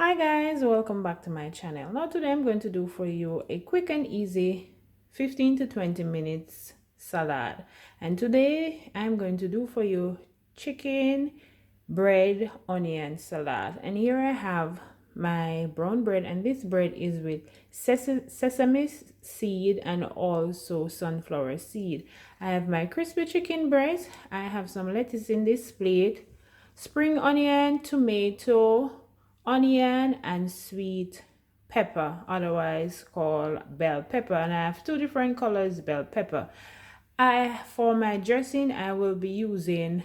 Hi guys, welcome back to my channel. Now today I'm going to do for you a quick and easy 15 to 20 minutes salad. And today I'm going to do for you chicken, bread, onion salad. And here I have my brown bread, and this bread is with sesame seed and also sunflower seed. I have my crispy chicken breast. I have some lettuce in this plate, spring onion, tomato, onion, and sweet pepper, otherwise called bell pepper. And I have two different colors bell pepper. For my dressing I will be using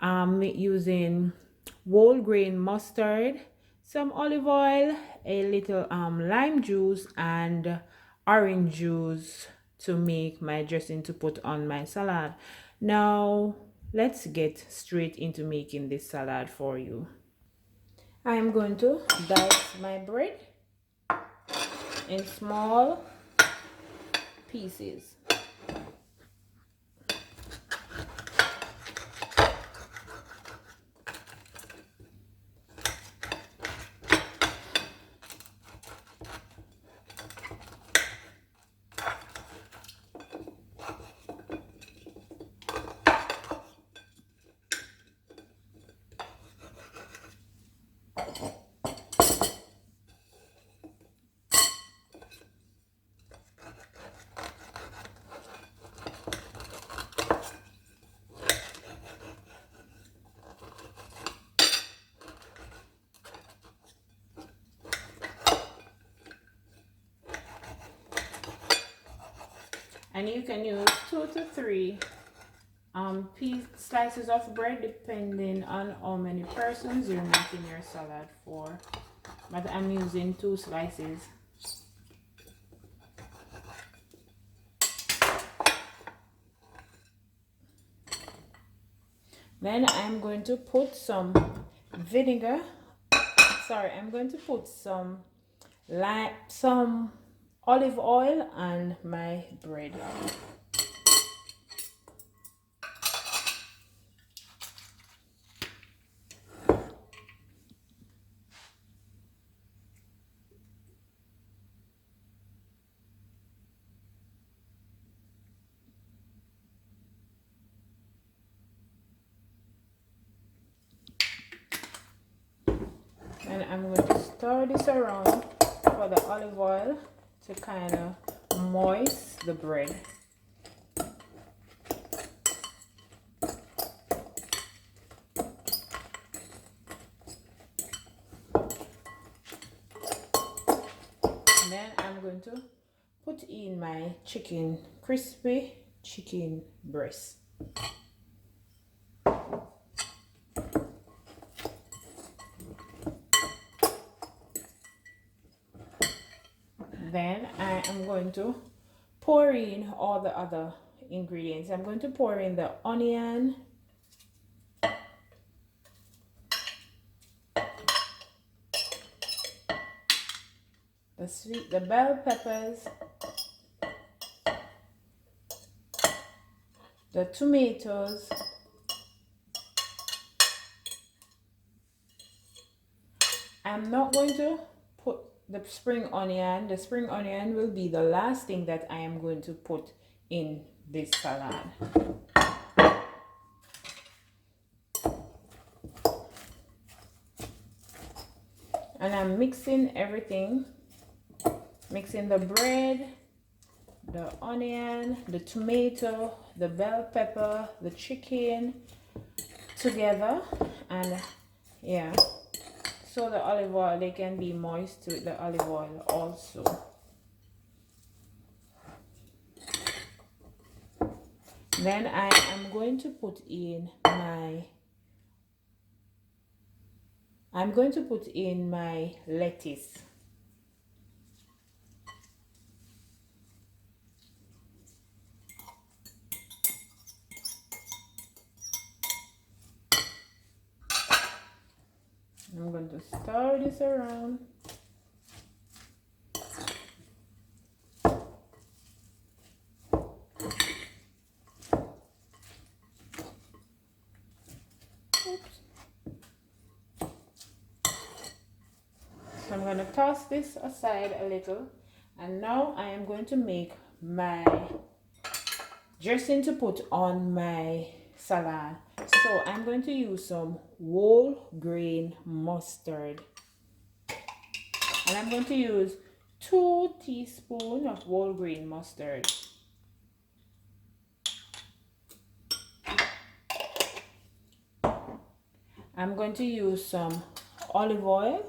whole grain mustard, some olive oil, a little lime juice, and orange juice to make my dressing to put on my salad. Now let's get straight into making this salad for you. I am going to dice my bread in small pieces. And you can use 2 to 3 slices of bread depending on how many persons you're making your salad for. But I'm using 2 slices. Then I'm going to put some vinegar. I'm going to put some olive oil on my bread. And I'm going to stir this around for the olive oil to kind of moist the bread. Then I'm going to put in my crispy chicken breast. Then I am going to pour in all the other ingredients. I'm going to pour in the onion, the bell peppers, the tomatoes, I'm not going to put the spring onion. The spring onion will be the last thing that I am going to put in this salad. And I'm mixing everything, mixing the bread, the onion, the tomato, the bell pepper, the chicken together. And yeah, so the olive oil, they can be moist with the olive oil also. Then I am going to put in my lettuce. I'm going to stir this around. Oops. So I'm going to toss this aside a little, and now I am going to make my dressing to put on my salad. So I'm going to use some whole grain mustard, and I'm going to use 2 teaspoons of whole grain mustard. I'm going to use some olive oil,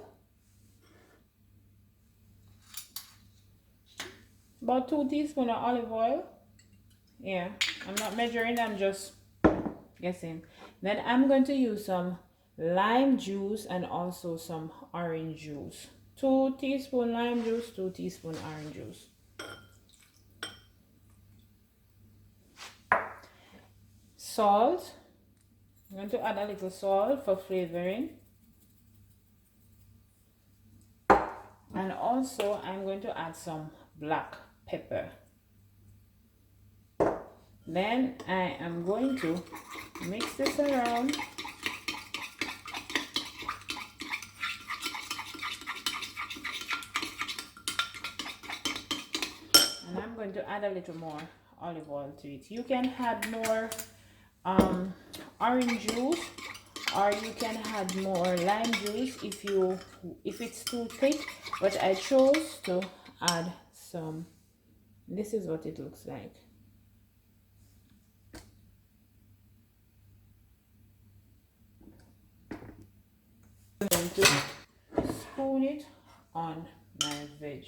about 2 teaspoons of olive oil. Yeah, I'm not measuring, I'm just guessing. Then I'm going to use some lime juice and also some orange juice. 2 teaspoons lime juice, 2 teaspoons orange juice. Salt. I'm going to add a little salt for flavoring. And also I'm going to add some black pepper. Then I am going to mix this around. And I'm going to add a little more olive oil to it. You can add more orange juice, or you can add more lime juice if it's too thick, but I chose to add some. This is what it looks like. I'm going to spoon it on my veg.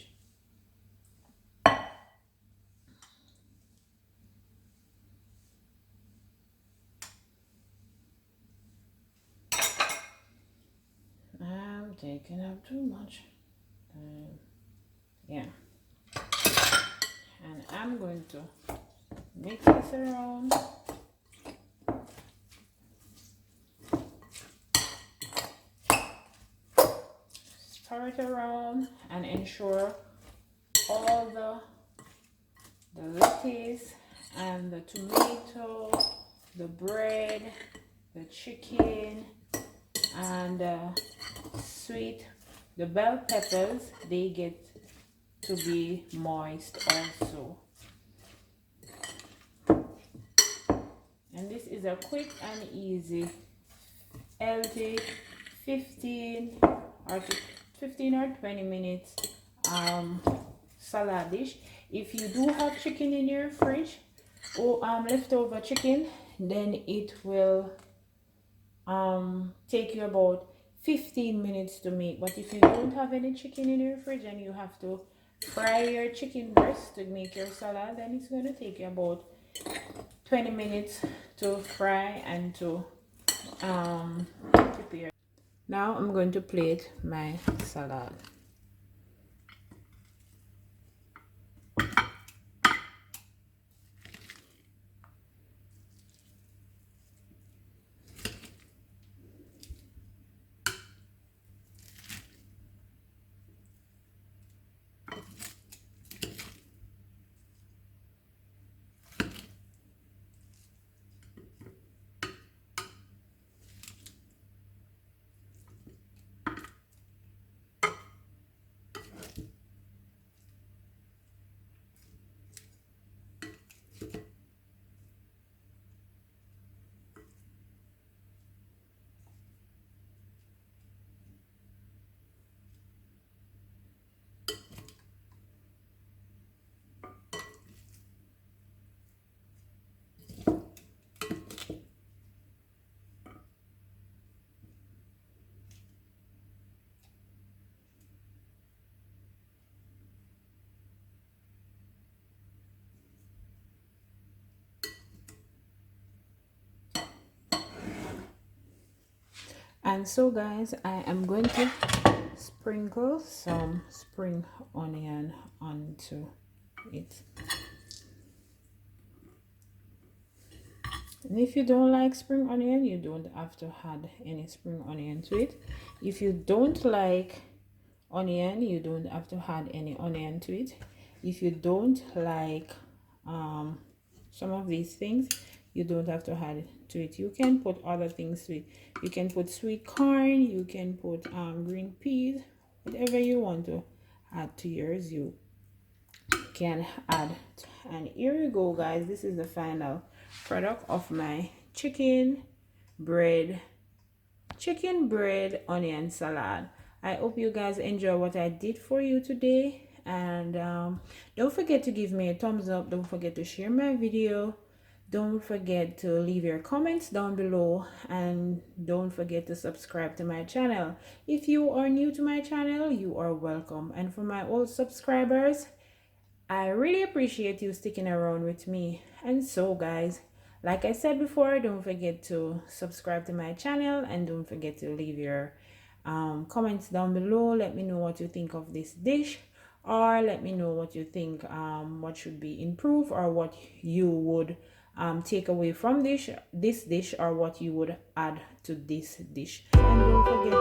I'm taking up too much. Yeah. And I'm going to mix this around. Stir it around and ensure all the lettuce and the tomato, the bread, the chicken, and the bell peppers, they get to be moist also. And this is a quick and easy, healthy 15 or 20 minutes salad dish. If you do have chicken in your fridge or leftover chicken, then it will take you about 15 minutes to make. But if you don't have any chicken in your fridge and you have to fry your chicken breast to make your salad, then it's going to take you about 20 minutes to fry and to prepare. Now I'm going to plate my salad. And so guys, I am going to sprinkle some spring onion onto it. And if you don't like spring onion, you don't have to add any spring onion to it. If you don't like onion, you don't have to add any onion to it. If you don't like some of these things, you don't have to add to it. You can put other things to it. You can put sweet corn, you can put green peas, whatever you want to add to yours, you can add. And here you go, guys. This is the final product of my chicken bread onion salad. I hope you guys enjoy what I did for you today, and don't forget to give me a thumbs up. Don't forget to share my video. Don't forget to leave your comments down below, and don't forget to subscribe to my channel. If you are new to my channel, you are welcome, and for my old subscribers, I really appreciate you sticking around with me. And so, guys, like I said before, don't forget to subscribe to my channel, and don't forget to leave your comments down below. Let me know what you think of this dish, or let me know what you think what should be improved, or what you would take away from this dish, or what you would add to this dish. And don't forget